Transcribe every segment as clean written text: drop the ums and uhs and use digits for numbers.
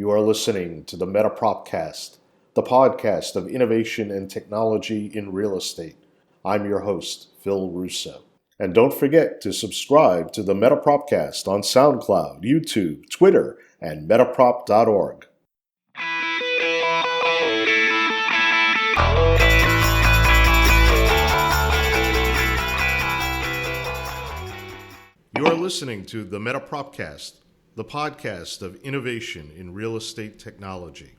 You are listening to the MetaPropCast, the podcast of innovation and technology in real estate. I'm your host, Phil Russo. And don't forget to subscribe to the MetaPropCast on SoundCloud, YouTube, Twitter, and metaprop.org. You are listening to the MetaPropCast, the podcast of innovation in real estate technology.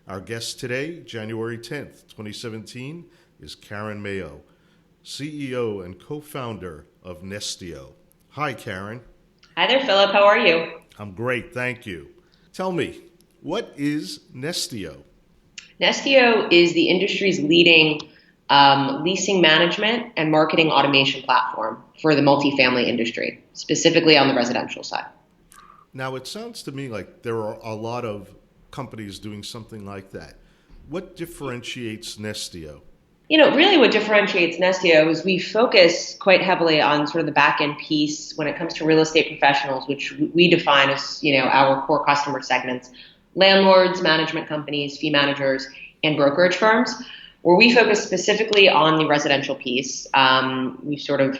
Our guest today, January 10th, 2017, is Caren Maio, CEO and co-founder of Nestio. Hi, Caren. Hi there, Philip. How are you? I'm great, thank you. Tell me, what is Nestio? Nestio is the industry's leading leasing management and marketing automation platform for the multifamily industry, specifically on the residential side. Now, it sounds to me like there are a lot of companies doing something like that. What differentiates Nestio? Really what differentiates Nestio is we focus quite heavily on sort of the back-end piece when it comes to real estate professionals, which we define as, our core customer segments: landlords, management companies, fee managers, and brokerage firms, where we focus specifically on the residential piece. We've sort of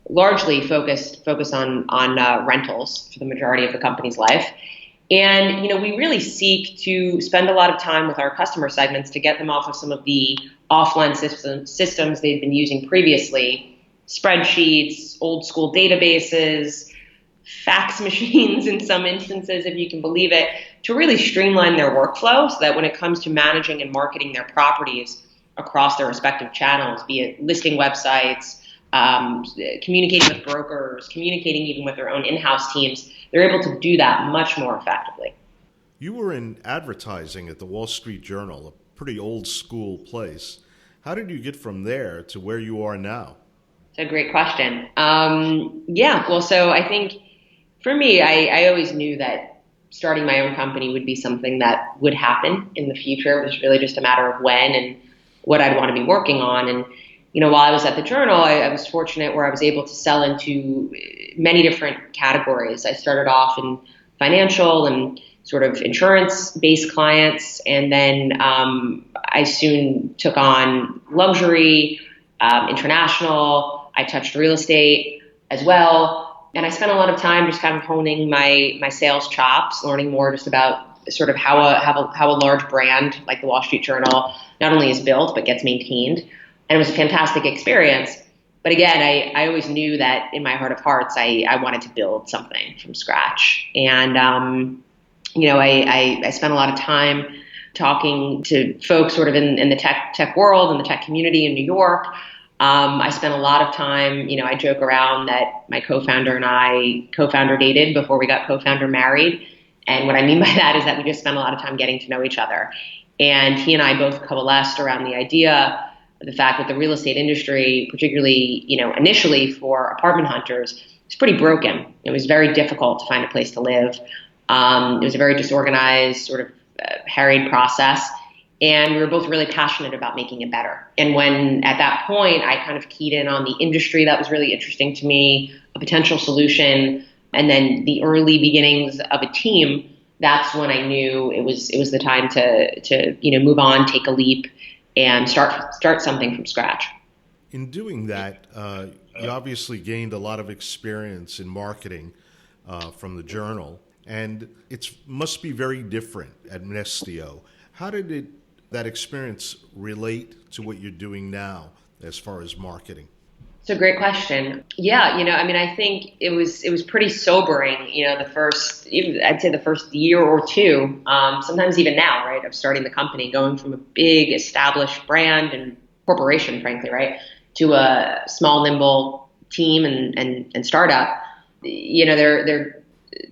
largely focus on rentals for the majority of the company's life. And, we really seek to spend a lot of time with our customer segments to get them off of some of the offline systems they've been using previously: spreadsheets, old school databases, fax machines in some instances, if you can believe it, to really streamline their workflow so that when it comes to managing and marketing their properties across their respective channels, be it listing websites, communicating with brokers, communicating even with their own in-house teams, they're able to do that much more effectively. You were in advertising at the Wall Street Journal, a pretty old school place. How did you get from there to where you are now? It's a great question. So I think for me, I always knew that starting my own company would be something that would happen in the future. It was really just a matter of when and what I'd want to be working on. And, while I was at the Journal, I was fortunate where I was able to sell into many different categories. I started off in financial and sort of insurance-based clients, and then I soon took on luxury, international. I touched real estate as well, and I spent a lot of time just kind of honing my sales chops, learning more just about sort of how a large brand like the Wall Street Journal not only is built but gets maintained. And it was a fantastic experience. But again, I always knew that in my heart of hearts, I wanted to build something from scratch. And, I spent a lot of time talking to folks sort of in the tech world and the tech community in New York. I spent a lot of time, I joke around that my co-founder and I co-founder dated before we got co-founder married. And what I mean by that is that we just spent a lot of time getting to know each other. And he and I both coalesced around the idea, the fact that the real estate industry, particularly, initially for apartment hunters, was pretty broken. It was very difficult to find a place to live. It was a very disorganized, sort of harried process. And we were both really passionate about making it better. And when at that point, I kind of keyed in on the industry that was really interesting to me, a potential solution, and then the early beginnings of a team, that's when I knew it was the time to move on, take a leap, and start something from scratch. In doing that, you obviously gained a lot of experience in marketing from the Journal, and it must be very different at Nestio. How did that experience relate to what you're doing now as far as marketing? It's a great question. Yeah, I think it was pretty sobering, the first year or two, sometimes even now, right, of starting the company, going from a big established brand and corporation, frankly, right, to a small, nimble team and startup. There are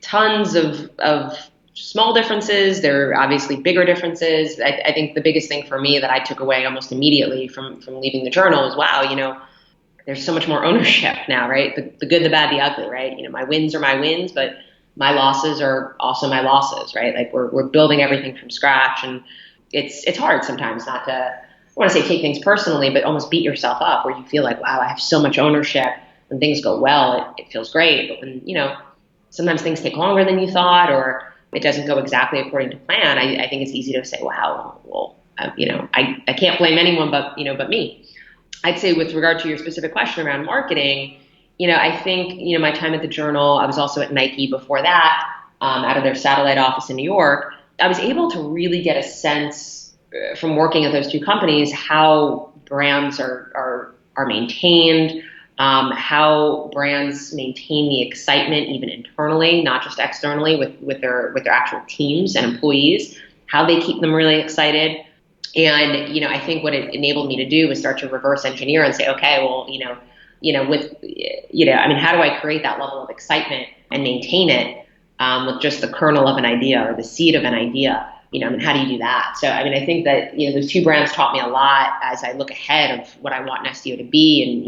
tons of small differences. There are obviously bigger differences. I think the biggest thing for me that I took away almost immediately from leaving the Journal is, wow, there's so much more ownership now, right? The good, the bad, the ugly, right? My wins are my wins, but my losses are also my losses, right? Like we're building everything from scratch, and it's hard sometimes not to, I want to say take things personally, but almost beat yourself up where you feel like, wow, I have so much ownership. When things go well, it feels great. But when, sometimes things take longer than you thought, or it doesn't go exactly according to plan, I think it's easy to say, wow, well, I can't blame anyone but me. I'd say with regard to your specific question around marketing, I think, my time at the Journal, I was also at Nike before that, out of their satellite office in New York. I was able to really get a sense from working at those two companies how brands are maintained, how brands maintain the excitement even internally, not just externally with their actual teams and employees, how they keep them really excited. And, I think what it enabled me to do was start to reverse engineer and say, okay, well, how do I create that level of excitement and maintain it with just the kernel of an idea or the seed of an idea? How do you do that? So, I think that, those two brands taught me a lot as I look ahead of what I want Nestio to be in,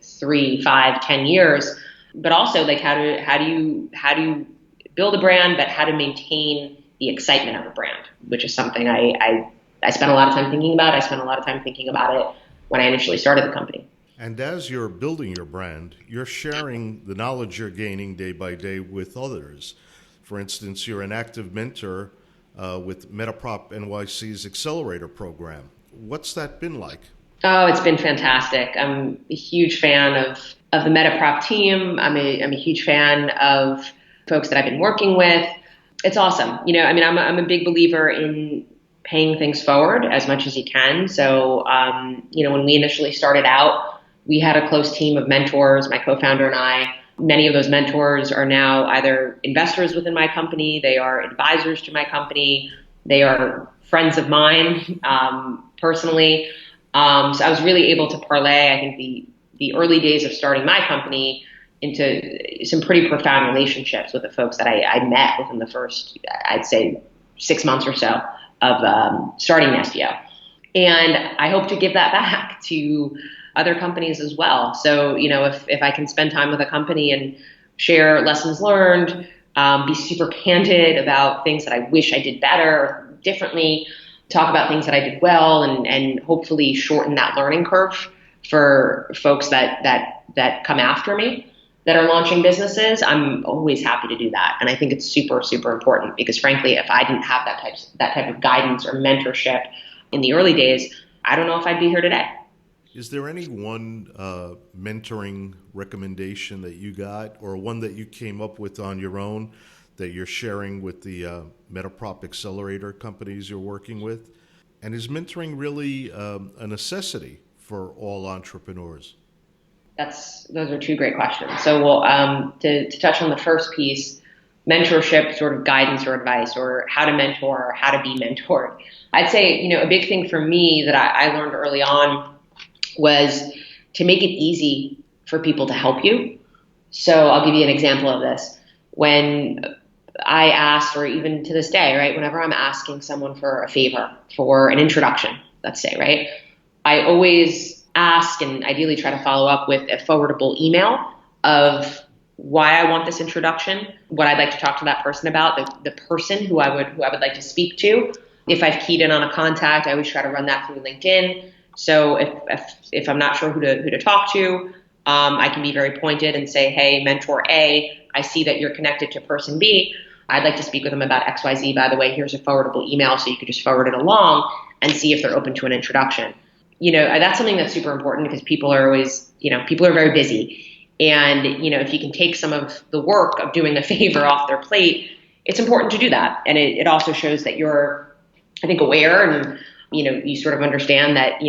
3, 5, 10 years, but also like how do you build a brand, but how to maintain the excitement of a brand, which is something I spent a lot of time thinking about. I spent a lot of time thinking about it when I initially started the company. And as you're building your brand, you're sharing the knowledge you're gaining day by day with others. For instance, you're an active mentor with MetaProp NYC's Accelerator program. What's that been like? Oh, it's been fantastic. I'm a huge fan of the MetaProp team. I'm a huge fan of folks that I've been working with. It's awesome. I'm a big believer in paying things forward as much as you can. So, when we initially started out, we had a close team of mentors, my co-founder and I. Many of those mentors are now either investors within my company, they are advisors to my company, they are friends of mine personally. So I was really able to parlay, I think, the early days of starting my company into some pretty profound relationships with the folks that I met within the first, I'd say, 6 months or so of starting Nestio. And I hope to give that back to other companies as well. So, if I can spend time with a company and share lessons learned, be super candid about things that I wish I did better or differently, talk about things that I did well, and hopefully shorten that learning curve for folks that come after me that are launching businesses, I'm always happy to do that. And I think it's super, super important because frankly, if I didn't have that type of guidance or mentorship in the early days, I don't know if I'd be here today. Is there any one mentoring recommendation that you got or one that you came up with on your own that you're sharing with the MetaProp Accelerator companies you're working with? And is mentoring really a necessity for all entrepreneurs? Those are two great questions. So to touch on the first piece, mentorship, sort of guidance or advice, or how to mentor or how to be mentored. I'd say, a big thing for me that I learned early on was to make it easy for people to help you. So I'll give you an example of this. When I asked, or even to this day, right, whenever I'm asking someone for a favor, for an introduction, let's say, right, I always ask and ideally try to follow up with a forwardable email of why I want this introduction, what I'd like to talk to that person about, the person who I would like to speak to. If I've keyed in on a contact, I always try to run that through LinkedIn. So if I'm not sure who to talk to, I can be very pointed and say, hey, mentor A, I see that you're connected to person B. I'd like to speak with them about XYZ. By the way, here's a forwardable email, so you could just forward it along and see if they're open to an introduction. That's something that's super important because people are always, people are very busy. And, if you can take some of the work of doing a favor off their plate, it's important to do that. And it also shows that you're, I think, aware and, you sort of understand that,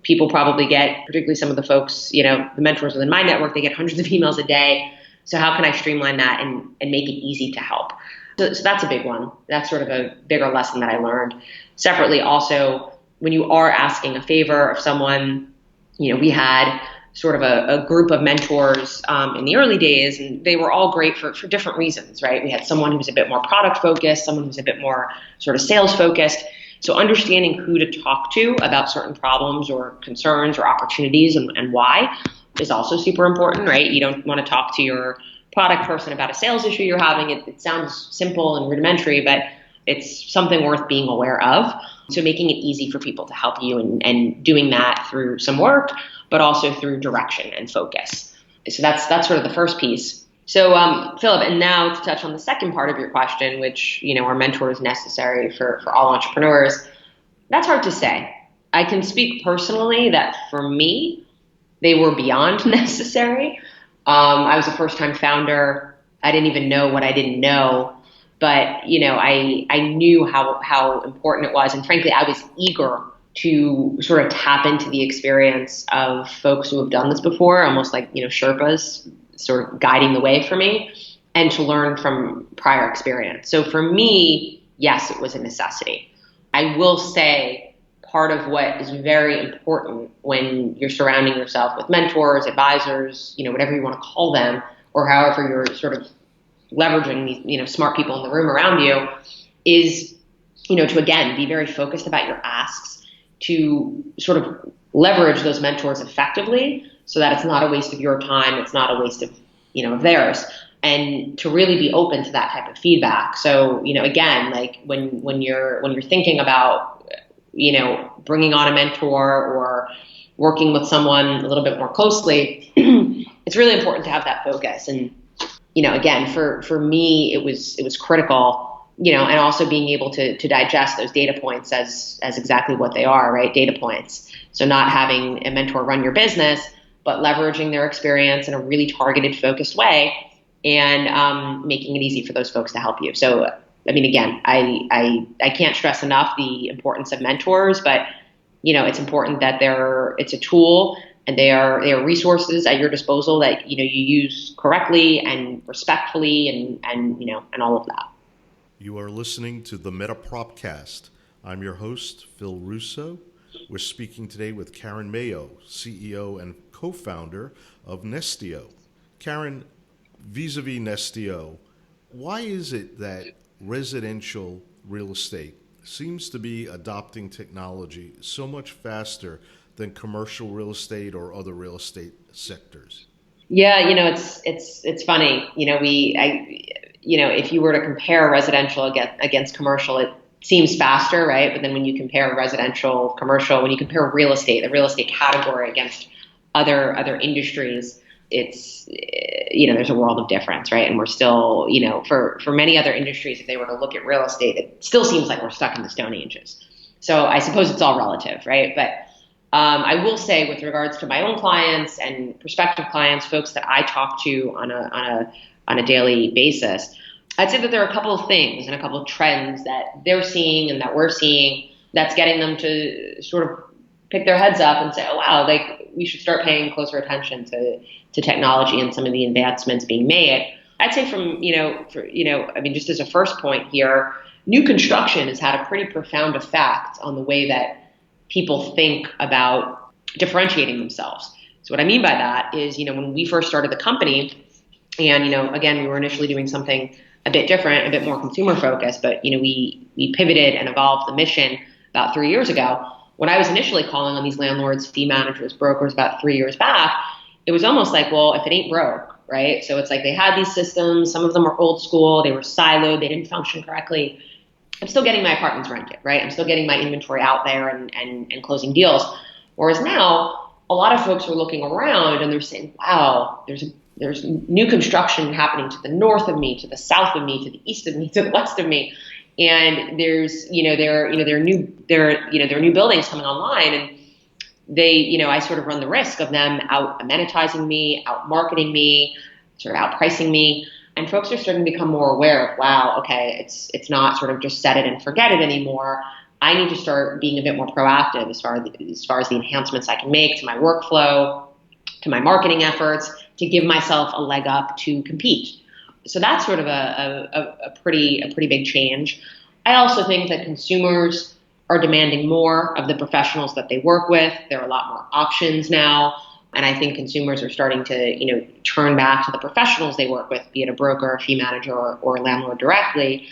people probably get, particularly some of the folks, the mentors within my network, they get hundreds of emails a day. So how can I streamline that and make it easy to help? So that's a big one. That's sort of a bigger lesson that I learned. Separately, also, when you are asking a favor of someone, we had sort of a group of mentors in the early days, and they were all great for different reasons, right? We had someone who was a bit more product focused, someone who was a bit more sort of sales focused. So understanding who to talk to about certain problems or concerns or opportunities and why is also super important, right? You don't want to talk to your product person about a sales issue you're having. It sounds simple and rudimentary, but it's something worth being aware of. So making it easy for people to help you and doing that through some work, but also through direction and focus. So that's sort of the first piece. So, Philip, and now to touch on the second part of your question, which, are mentors necessary for all entrepreneurs? That's hard to say. I can speak personally that for me, they were beyond necessary. I was a first-time founder. I didn't even know what I didn't know, but I knew how important it was, and frankly, I was eager to sort of tap into the experience of folks who have done this before, almost like Sherpas sort of guiding the way for me, and to learn from prior experience. So for me, yes, it was a necessity. I will say part of what is very important when you're surrounding yourself with mentors, advisors, whatever you want to call them, or however you're sort of leveraging these, smart people in the room around you, is, to again, be very focused about your asks, to sort of leverage those mentors effectively so that it's not a waste of your time, it's not a waste of theirs, and to really be open to that type of feedback. So, again, like when you're thinking about, bringing on a mentor or working with someone a little bit more closely, it's really important to have that focus. And, again, for me, it was critical, and also being able to digest those data points as exactly what they are, right? Data points. So not having a mentor run your business, but leveraging their experience in a really targeted, focused way, and making it easy for those folks to help you. So, I mean, again, I can't stress enough the importance of mentors, but it's important that it's a tool, and they are resources at your disposal that you use correctly and respectfully, and all of that. You are listening to the MetaPropCast. I'm your host, Phil Russo. We're speaking today with Caren Maio, CEO and co-founder of Nestio. Caren, vis-a-vis Nestio, why is it that residential real estate seems to be adopting technology so much faster than commercial real estate or other real estate sectors? Yeah, it's funny. If you were to compare residential against commercial, it seems faster, right? But then when you compare residential, commercial, when you compare real estate, the real estate category against other industries, it's, there's a world of difference, right? And we're still, for many other industries, if they were to look at real estate, it still seems like we're stuck in the Stone Ages. So I suppose it's all relative, right? But I will say, with regards to my own clients and prospective clients, folks that I talk to on a daily basis, I'd say that there are a couple of things and a couple of trends that they're seeing and that we're seeing that's getting them to sort of pick their heads up and say, oh, wow, like we should start paying closer attention to technology and some of the advancements being made. I'd say just as a first point here, new construction has had a pretty profound effect on the way that people think about differentiating themselves. So what I mean by that is, when we first started the company, and, again, we were initially doing something a bit different, a bit more consumer focused, but, we pivoted and evolved the mission about 3 years ago. When I was initially calling on these landlords, fee managers, brokers about 3 years back, it was almost like, well, if it ain't broke, right? So it's like they had these systems, some of them were old school, they were siloed, they didn't function correctly. I'm still getting my apartments rented, right? I'm still getting my inventory out there and closing deals. Whereas now, a lot of folks are looking around and they're saying, wow, there's new construction happening to the north of me, to the south of me, to the east of me, to the west of me. And there's, there are new buildings coming online, and they, I sort of run the risk of them out amenitizing me, out marketing me, sort of out pricing me. And folks are starting to become more aware of, wow, okay, it's not sort of just set it and forget it anymore. I need to start being a bit more proactive as far as the enhancements I can make to my workflow, to my marketing efforts, to give myself a leg up to compete. So that's sort of a pretty big change. I also think that consumers are demanding more of the professionals that they work with. There are a lot more options now. And I think consumers are starting to, turn back to the professionals they work with, be it a broker, a fee manager, or a landlord directly.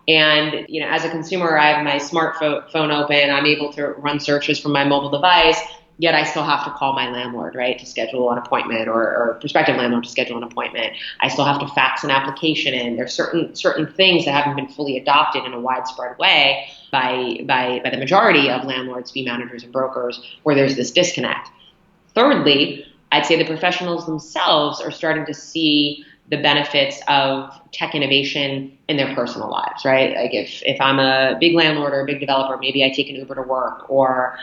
And, as a consumer, I have my smartphone open. I'm able to run searches from my mobile device, yet I still have to call my landlord, right, to schedule an appointment, or prospective landlord to schedule an appointment. I still have to fax an application in. There's certain things that haven't been fully adopted in a widespread way by the majority of landlords, fee managers, and brokers, where there's this disconnect. Thirdly, I'd say the professionals themselves are starting to see the benefits of tech innovation in their personal lives, right? Like if I'm a big landlord or a big developer, maybe I take an Uber to work, or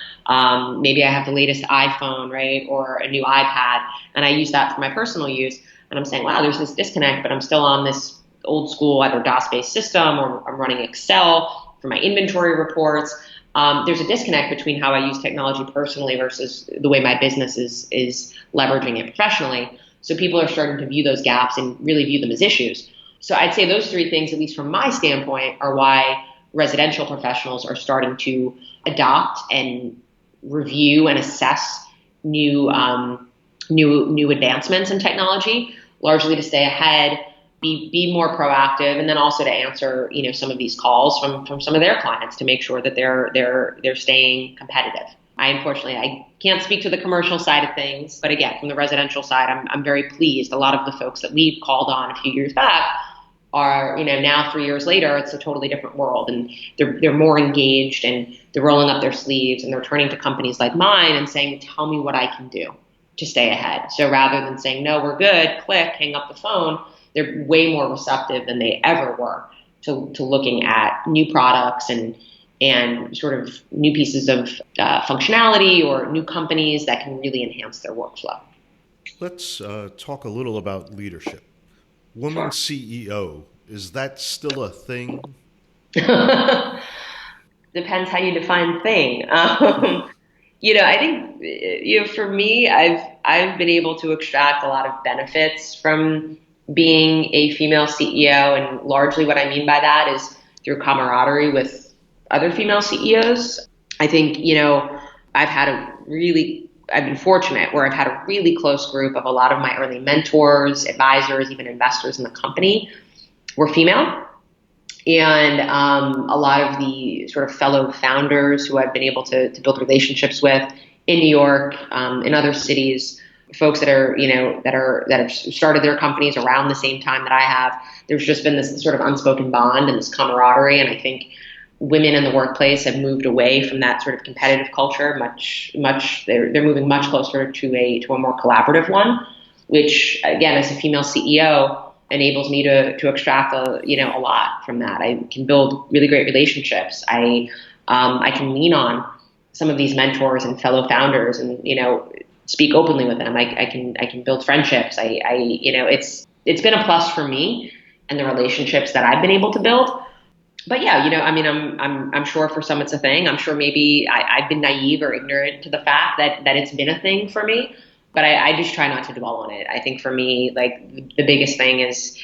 maybe I have the latest iPhone, right, or a new iPad, and I use that for my personal use. And I'm saying, wow, there's this disconnect, but I'm still on this old school either DOS-based system, or I'm running Excel for my inventory reports. There's a disconnect between how I use technology personally versus the way my business is leveraging it professionally. So people are starting to view those gaps and really view them as issues. So I'd say those three things, at least from my standpoint, are why residential professionals are starting to adopt and review and assess new advancements in technology, largely to stay ahead, be more proactive, and then also to answer some of these calls from some of their clients to make sure that they're staying competitive. I can't speak to the commercial side of things, but again, from the residential side, I'm very pleased. A lot of the folks that we called on a few years back are, now 3 years later, it's a totally different world, and they're more engaged, and they're rolling up their sleeves, and they're turning to companies like mine and saying, tell me what I can do to stay ahead. So rather than saying, no, we're good, click, hang up the phone, they're way more receptive than they ever were to looking at new products and sort of new pieces of functionality or new companies that can really enhance their workflow. Let's talk a little about leadership. Woman CEO, is that still a thing? Depends how you define thing. I think, for me, I've been able to extract a lot of benefits from being a female CEO, and largely what I mean by that is through camaraderie with other female CEOs. I think, I've been fortunate where I've had a really close group of a lot of my early mentors, advisors, even investors in the company were female. And a lot of the sort of fellow founders who I've been able to build relationships with in New York, in other cities, folks that have started their companies around the same time that I have, there's just been this sort of unspoken bond and this camaraderie. And I think women in the workplace have moved away from that sort of competitive culture. They're moving much closer to a more collaborative one, which again, as a female CEO, enables me to extract a lot from that. I can build really great relationships. I can lean on some of these mentors and fellow founders, and speak openly with them. I can build friendships. It's been a plus for me and the relationships that I've been able to build. But yeah, I'm sure for some it's a thing. I'm sure maybe I've been naive or ignorant to the fact that it's been a thing for me. But I just try not to dwell on it. I think for me, like the biggest thing is,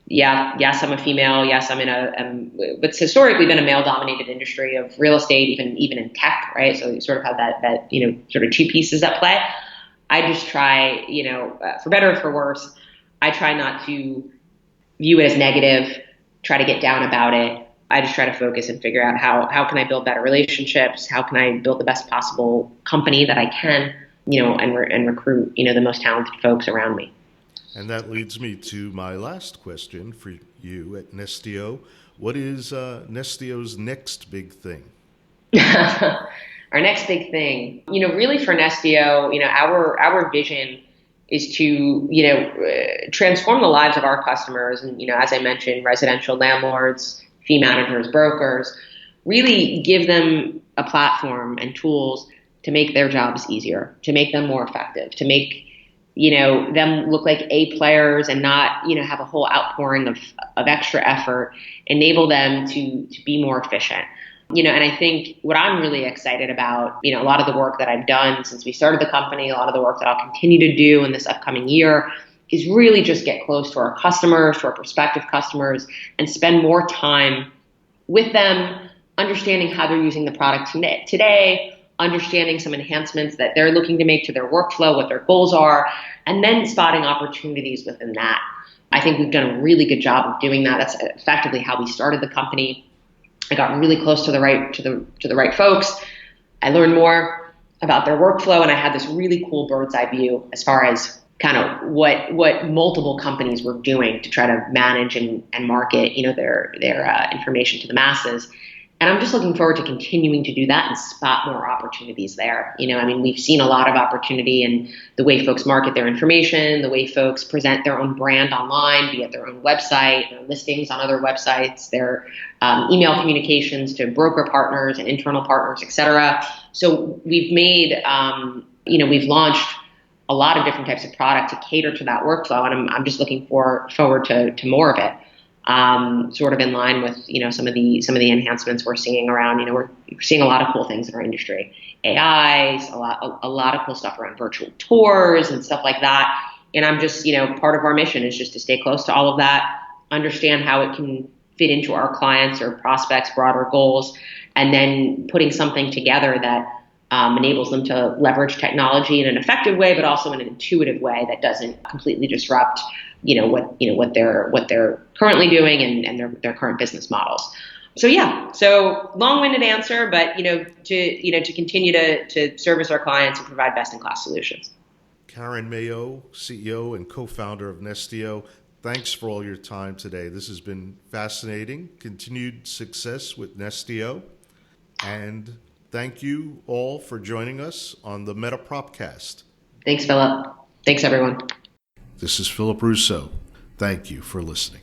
yes, I'm a female. Yes, it's historically been a male-dominated industry of real estate, even in tech, right? So you sort of have that sort of two pieces at play. I just try, for better or for worse, I try not to view it as negative, try to get down about it. I just try to focus and figure out how can I build better relationships? How can I build the best possible company that I can? And recruit, the most talented folks around me. And that leads me to my last question for you at Nestio. What is Nestio's next big thing? Our next big thing, really for Nestio, our vision is to, transform the lives of our customers. And, as I mentioned, residential landlords, fee managers, brokers, really give them a platform and tools to make their jobs easier, to make them more effective, to make, them look like A players and not, have a whole outpouring of extra effort, enable them to be more efficient. And I think what I'm really excited about, a lot of the work that I've done since we started the company, a lot of the work that I'll continue to do in this upcoming year is really just get close to our customers, to our prospective customers, and spend more time with them, understanding how they're using the product today, understanding some enhancements that they're looking to make to their workflow, what their goals are, and then spotting opportunities within that. I think we've done a really good job of doing that. That's effectively how we started the company. I got really close to the right folks. I learned more about their workflow, and I had this really cool bird's eye view as far as kind of what multiple companies were doing to try to manage and market, their information to the masses. And I'm just looking forward to continuing to do that and spot more opportunities there. We've seen a lot of opportunity in the way folks market their information, the way folks present their own brand online, be it their own website, their listings on other websites, their email communications to broker partners and internal partners, et cetera. So we've we've launched a lot of different types of product to cater to that workflow, and I'm just looking forward to more of it. Sort of in line with some of the enhancements we're seeing around. We're seeing a lot of cool things in our industry, AI, a lot of cool stuff around virtual tours and stuff like that. And I'm just part of our mission is just to stay close to all of that, understand how it can fit into our clients or prospects' broader goals, and then putting something together that enables them to leverage technology in an effective way, but also in an intuitive way that doesn't completely disrupt what they're currently doing and their current business models. So long-winded answer, but to continue to service our clients and provide best-in-class solutions. Caren Maio, CEO and co-founder of Nestio, thanks for all your time today. This has been fascinating. Continued success with Nestio, and thank you all for joining us on the MetaPropCast. Thanks, Philip. Thanks, everyone. This is Philip Russo. Thank you for listening.